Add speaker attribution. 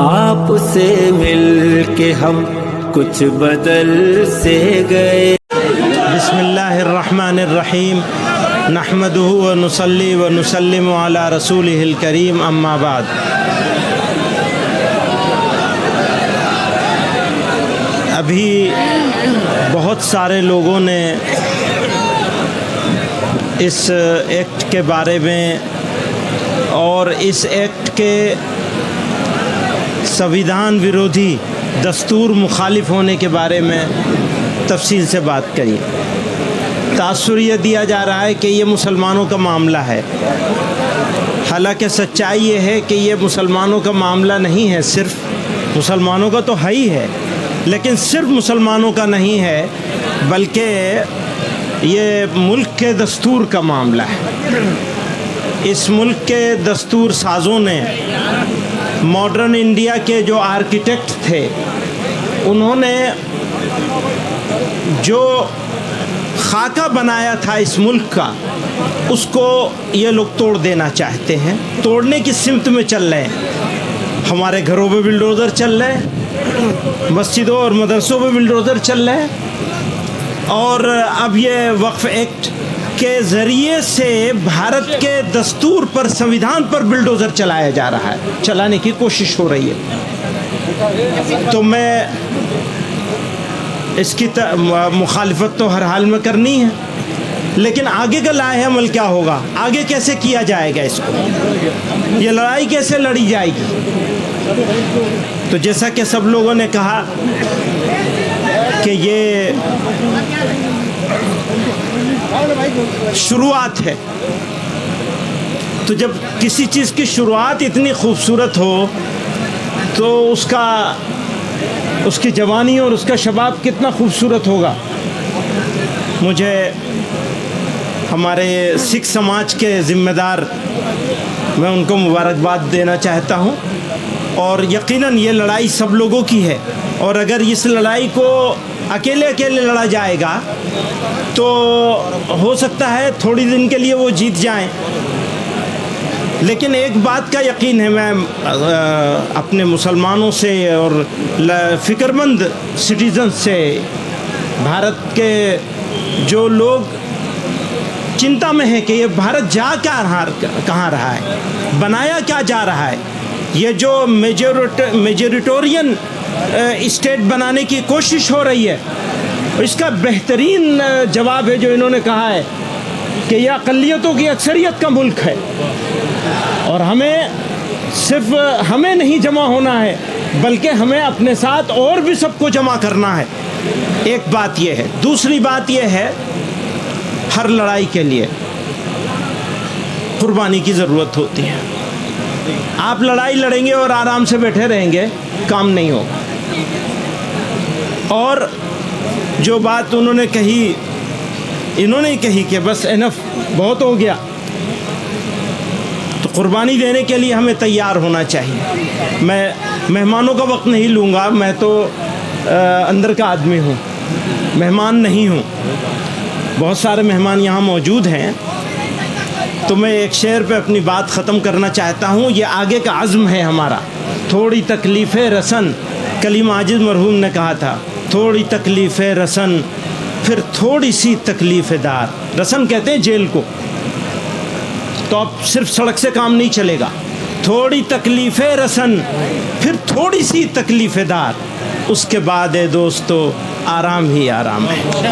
Speaker 1: آپ سے مل کے ہم کچھ بدل سے گئے۔
Speaker 2: بسم اللہ الرحمن الرحیم، نحمدہ ونصلی ونسلم علی رسولہ الکریم، اما بعد۔ ابھی بہت سارے لوگوں نے اس ایکٹ کے بارے میں اور اس ایکٹ کے سویدھان ویرودھی دستور مخالف ہونے کے بارے میں تفصیل سے بات کری۔ تاثر یہ دیا جا رہا ہے کہ یہ مسلمانوں کا معاملہ ہے، حالانکہ سچائی یہ ہے کہ یہ مسلمانوں کا معاملہ نہیں ہے، صرف مسلمانوں کا تو ہے ہی ہے، لیکن صرف مسلمانوں کا نہیں ہے بلکہ یہ ملک کے دستور کا معاملہ ہے۔ اس ملک کے دستور سازوں نے، ماڈرن انڈیا کے جو آرکیٹیکٹ تھے، انہوں نے جو خاکہ بنایا تھا اس ملک کا، اس کو یہ لوگ توڑ دینا چاہتے ہیں، توڑنے کی سمت میں چل رہے ہیں۔ ہمارے گھروں پہ بلڈوزر چل رہے ہیں، مسجدوں اور مدرسوں پہ بلڈوزر چل رہے ہیں، اور اب یہ وقف ایکٹ کے ذریعے سے بھارت کے دستور پر، سنویدھان پر بلڈوزر چلایا جا رہا ہے، چلانے کی کوشش ہو رہی ہے۔ تو میں اس کی مخالفت تو ہر حال میں کرنی ہے، لیکن آگے کا لائحہ عمل کیا ہوگا، آگے کیسے کیا جائے گا، اس کو یہ لڑائی کیسے لڑی جائے گی؟ تو جیسا کہ سب لوگوں نے کہا کہ یہ شروعات ہے، تو جب کسی چیز کی شروعات اتنی خوبصورت ہو تو اس کی جوانی اور اس کا شباب کتنا خوبصورت ہوگا۔ مجھے ہمارے سکھ سماج کے ذمہ دار، میں ان کو مبارکباد دینا چاہتا ہوں، اور یقیناً یہ لڑائی سب لوگوں کی ہے، اور اگر اس لڑائی کو اکیلے لڑا جائے گا تو ہو سکتا ہے تھوڑی دن کے لیے وہ جیت جائیں، لیکن ایک بات کا یقین ہے، میں اپنے مسلمانوں سے اور فکر مند سٹیزن سے، بھارت کے جو لوگ چنتا میں ہیں کہ یہ بھارت جا کہاں رہا ہے، بنایا کیا جا رہا ہے، یہ جو میجورٹورین اسٹیٹ بنانے کی کوشش ہو رہی ہے، اس کا بہترین جواب ہے جو انہوں نے کہا ہے کہ یہ اقلیتوں کی اکثریت کا ملک ہے، اور صرف ہمیں نہیں جمع ہونا ہے بلکہ ہمیں اپنے ساتھ اور بھی سب کو جمع کرنا ہے۔ ایک بات یہ ہے۔ دوسری بات یہ ہے، ہر لڑائی کے لیے قربانی کی ضرورت ہوتی ہے۔ آپ لڑائی لڑیں گے اور آرام سے بیٹھے رہیں گے، کام نہیں ہوگا۔ اور جو بات انہوں نے کہی کہ بس انف، بہت ہو گیا، تو قربانی دینے کے لیے ہمیں تیار ہونا چاہیے۔ میں مہمانوں کا وقت نہیں لوں گا، میں تو اندر کا آدمی ہوں، مہمان نہیں ہوں، بہت سارے مہمان یہاں موجود ہیں، تو میں ایک شعر پہ اپنی بات ختم کرنا چاہتا ہوں۔ یہ آگے کا عزم ہے ہمارا۔ تھوڑی تکلیف رسن، کلیم عاجز مرحوم نے کہا تھا، تھوڑی تکلیف رسن پھر تھوڑی سی تکلیف دار۔ رسن کہتے ہیں جیل کو، تو اب صرف سڑک سے کام نہیں چلے گا، تھوڑی تکلیف رسن پھر تھوڑی سی تکلیف دار، اس کے بعد دوستو آرام ہی آرام ہے۔